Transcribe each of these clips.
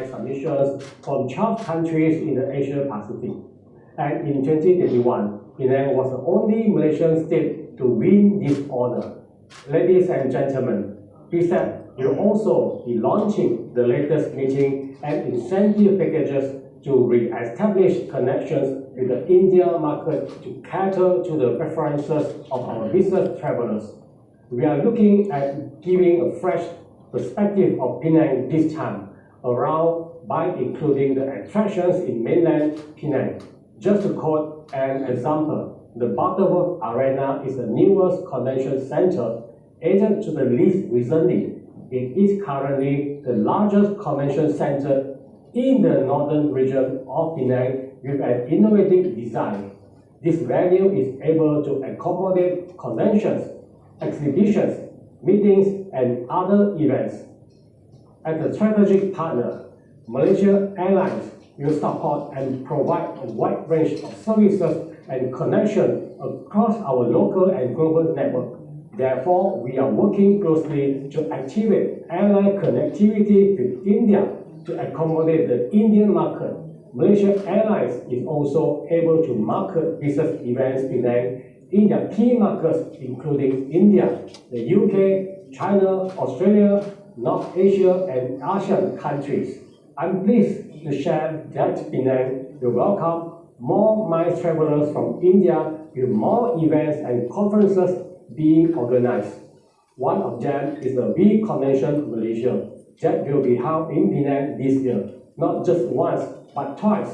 submissions from 12 countries in the Asia Pacific. And in 2021, Penang was the only Malaysian state to win this honor. Ladies and gentlemen, PSAP will also be launching the latest meeting and incentive packages to re-establish connections with the India market to cater to the preferences of our business travelers. We are looking at giving a fresh perspective of Penang this time around by including the attractions in mainland Penang. Just to quote an example, the Butterworth Arena is the newest convention center added to the list recently. It is currently the largest convention center in the northern region of Penang with an innovative design. This venue is able to accommodate conventions, exhibitions, meetings, and other events. As a strategic partner, Malaysia Airlines will support and provide a wide range of services and connections across our local and global network. Therefore, we are working closely to activate airline connectivity with India to accommodate the Indian market. Malaysia Airlines is also able to market business events in their key markets, including India, the UK, China, Australia, North Asia, and ASEAN countries. I'm pleased to share that Penang will welcome more MICE travelers from India with more events and conferences being organized. One of them is the V Convention Malaysia that will be held in Penang this year, not just once, but twice.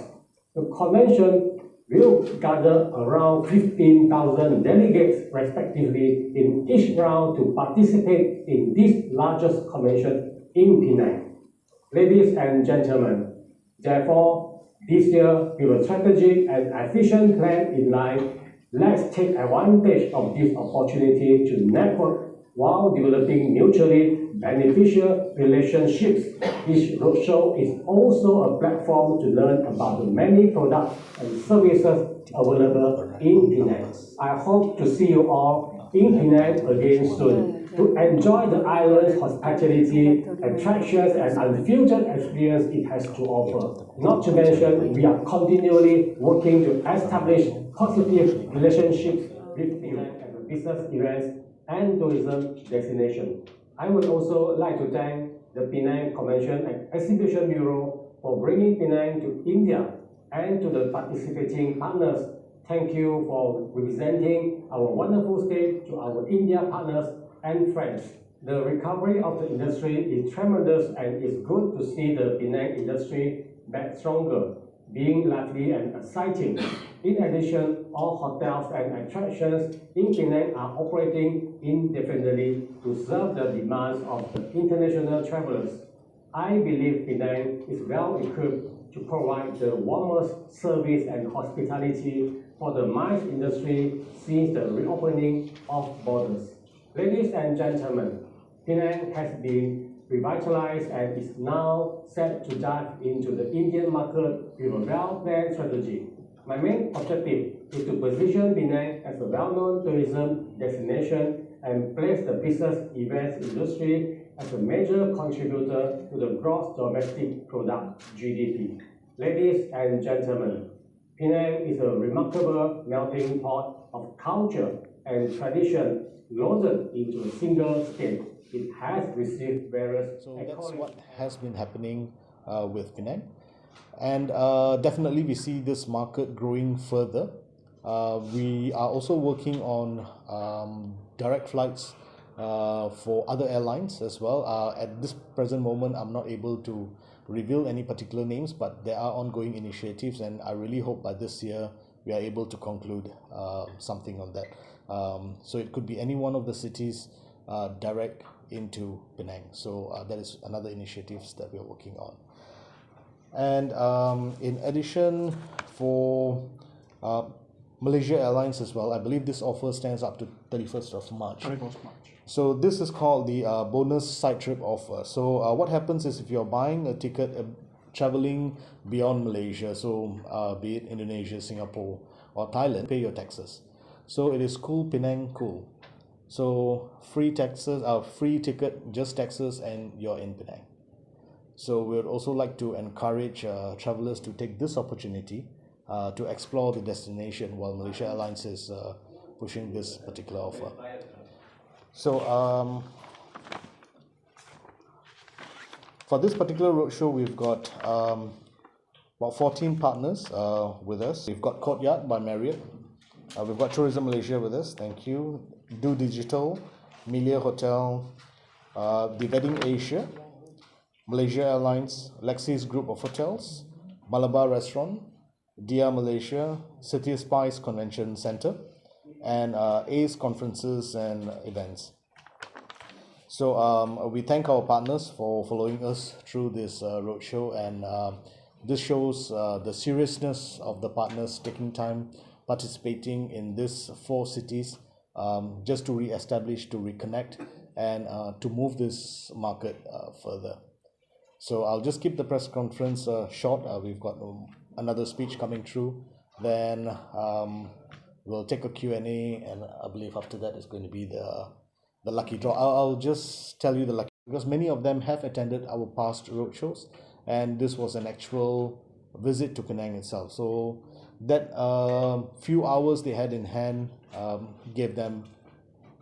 The convention will gather around 15,000 delegates respectively in each round to participate in this largest convention in Penang. Ladies and gentlemen, therefore, this year, with a strategic and efficient plan in line, let's take advantage of this opportunity to network while developing mutually beneficial relationships. This roadshow is also a platform to learn about the many products and services available in Penang. I hope to see you all in Penang again soon to enjoy the island's hospitality, attractions, and unfiltered experience it has to offer. Not to mention, we are continually working to establish positive relationships with Penang as a business events and tourism destination. I would also like to thank the Penang Convention and Exhibition Bureau for bringing Penang to India, and to the participating partners. Thank you for representing our wonderful state to our India partners and friends. The recovery of the industry is tremendous, and it's good to see the Penang industry back stronger, being lively and exciting. In addition, all hotels and attractions in Penang are operating indefinitely to serve the demands of the international travelers. I believe Penang is well equipped to provide the warmest service and hospitality for the MICE industry since the reopening of borders. Ladies and gentlemen, Penang has been revitalized and is now set to dive into the Indian market with a well-planned strategy. My main objective is to position Penang as a well-known tourism destination and place the business events industry as a major contributor to the gross domestic product (GDP). Ladies and gentlemen, Penang is a remarkable melting pot of culture and tradition loaded into a single state. It has received various So that's what has been happening with Penang. And definitely we see this market growing further. We are also working on direct flights for other airlines as well. At this present moment, I'm not able to reveal any particular names, but there are ongoing initiatives, and I really hope by this year we are able to conclude something on that. So it could be any one of the cities direct into Penang. So that is another initiatives that we are working on. And in addition, for Malaysia Airlines as well, I believe this offer stands up to 31st of March. 31st March. So this is called the bonus side trip offer. So what happens is if you're buying a ticket traveling beyond Malaysia, so be it Indonesia, Singapore, or Thailand, pay your taxes. So it is cool Penang cool. So free taxes, free ticket, just taxes, and you're in Penang. So we would also like to encourage travelers to take this opportunity to explore the destination while Malaysia Airlines is pushing this particular offer. So for this particular roadshow, we've got about 14 partners with us. We've got Courtyard by Marriott. We've got Tourism Malaysia with us. Thank you. Do Digital, Melia Hotel, The Wedding Asia, Malaysia Airlines, Lexi's Group of Hotels, Malabar Restaurant, Dia Malaysia, City Spice Convention Center, and ACE Conferences and Events. So we thank our partners for following us through this roadshow, and this shows the seriousness of the partners taking time participating in these 4 cities just to re-establish, to reconnect, and to move this market further. So I'll just keep the press conference short. We've got another speech coming through. Then we'll take a Q&A, and I believe after that is going to be the lucky draw. I'll just tell you the lucky, because many of them have attended our past roadshows, and this was an actual visit to Penang itself. So that few hours they had in hand gave them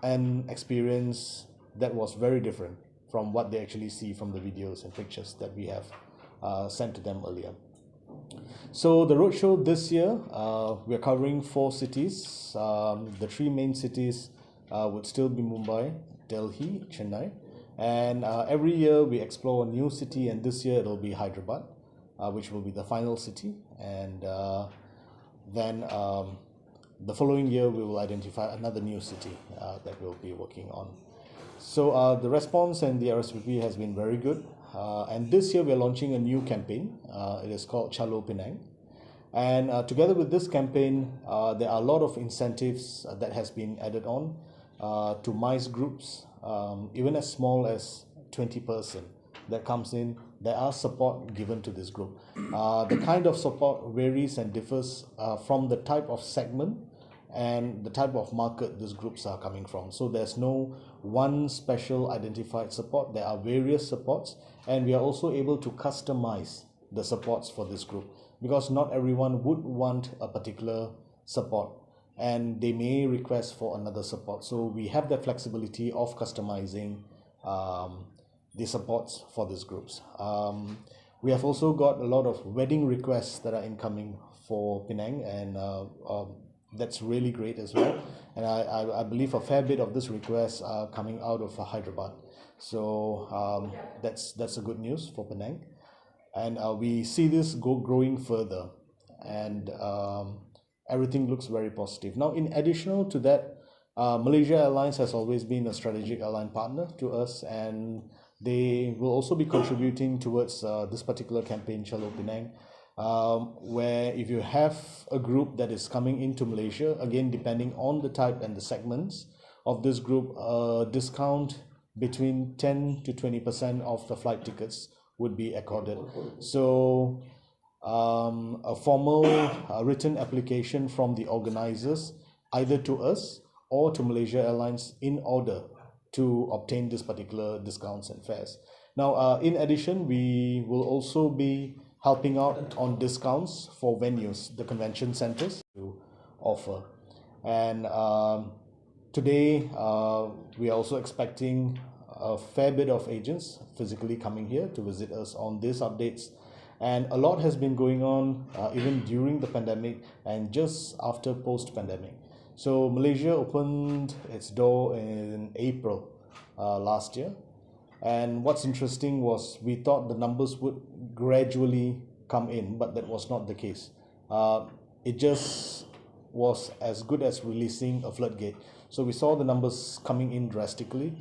an experience that was very different from what they actually see from the videos and pictures that we have sent to them earlier. So the roadshow this year, we're covering 4 cities. The 3 main cities would still be Mumbai, Delhi, Chennai, and every year we explore a new city, and this year it'll be Hyderabad, which will be the final city, and then the following year we will identify another new city that we'll be working on. So the response and the RSVP has been very good, and this year we're launching a new campaign. It is called Chalo Penang, and together with this campaign there are a lot of incentives that has been added on to MICE groups, even as small as 20% that comes in. There are support given to this group. The kind of support varies and differs from the type of segment and the type of market these groups are coming from. So there's no one special identified support. There are various supports, and we are also able to customize the supports for this group, because not everyone would want a particular support and they may request for another support. So we have the flexibility of customizing the supports for these groups. We have also got a lot of wedding requests that are incoming for Penang, and that's really great as well. And I believe a fair bit of this requests are coming out of Hyderabad. So that's a good news for Penang, and we see this growing further, and everything looks very positive. Now, in addition to that, Malaysia Airlines has always been a strategic airline partner to us, and they will also be contributing towards this particular campaign, Chalo Penang, where if you have a group that is coming into Malaysia, again, depending on the type and the segments of this group, discount between 10 to 20% of the flight tickets would be accorded. So a formal written application from the organizers, either to us or to Malaysia Airlines, in order to obtain this particular discounts and fares. Now, in addition, we will also be helping out on discounts for venues, the convention centers to offer. And today, we are also expecting a fair bit of agents physically coming here to visit us on these updates. And a lot has been going on even during the pandemic and just after post-pandemic. So Malaysia opened its door in April last year. And what's interesting was we thought the numbers would gradually come in, but that was not the case. It just was as good as releasing a floodgate. So we saw the numbers coming in drastically,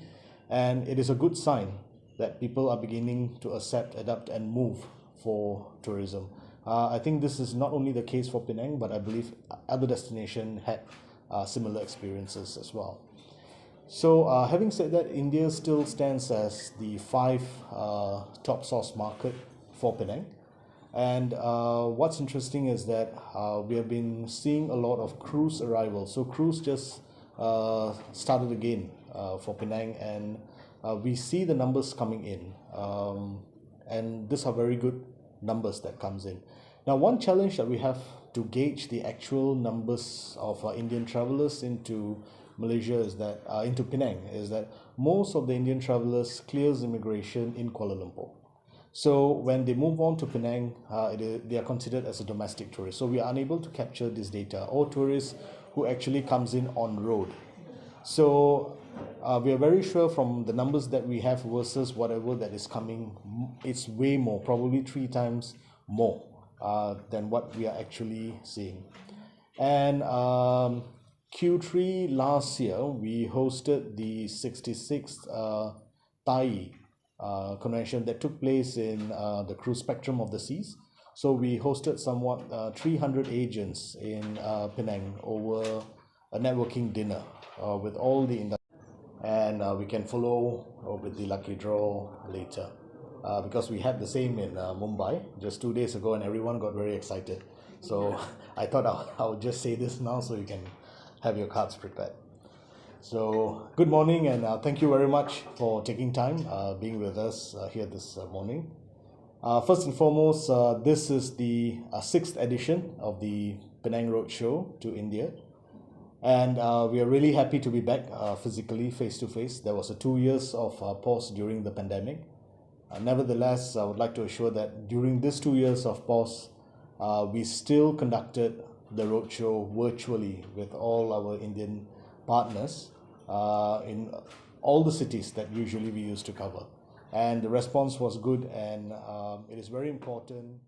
and it is a good sign that people are beginning to accept, adapt, and move for tourism. I think this is not only the case for Penang, but I believe other destinations had similar experiences as well. So having said that, India still stands as the 5 top source market for Penang. And what's interesting is that we have been seeing a lot of cruise arrivals. So cruise just started again for Penang, and we see the numbers coming in. and these are very good numbers that comes in. Now, one challenge that we have to gauge the actual numbers of Indian travelers into Malaysia is that into Penang is that most of the Indian travelers clears immigration in Kuala Lumpur. So when they move on to Penang, they are considered as a domestic tourist. So we are unable to capture this data, or tourists who actually comes in on road. So we are very sure from the numbers that we have versus whatever that is coming, it's way more, probably 3 times more than what we are actually seeing. And Q3 last year, we hosted the 66th Thai convention that took place in the cruise spectrum of the seas. So we hosted somewhat 300 agents in Penang over a networking dinner with all the industry, and we can follow with the lucky draw later because we had the same in Mumbai just 2 days ago, and everyone got very excited. So I thought I would just say this now so you can have your cards prepared. So good morning, and thank you very much for taking time being with us here this morning. First and foremost, this is the 6th edition of the Penang Roadshow to India, and we are really happy to be back physically, face to face. There was 2 years of pause during the pandemic. Nevertheless, I would like to assure that during these 2 years of pause, we still conducted the roadshow virtually with all our Indian partners in all the cities that usually we used to cover, and the response was good, and it is very important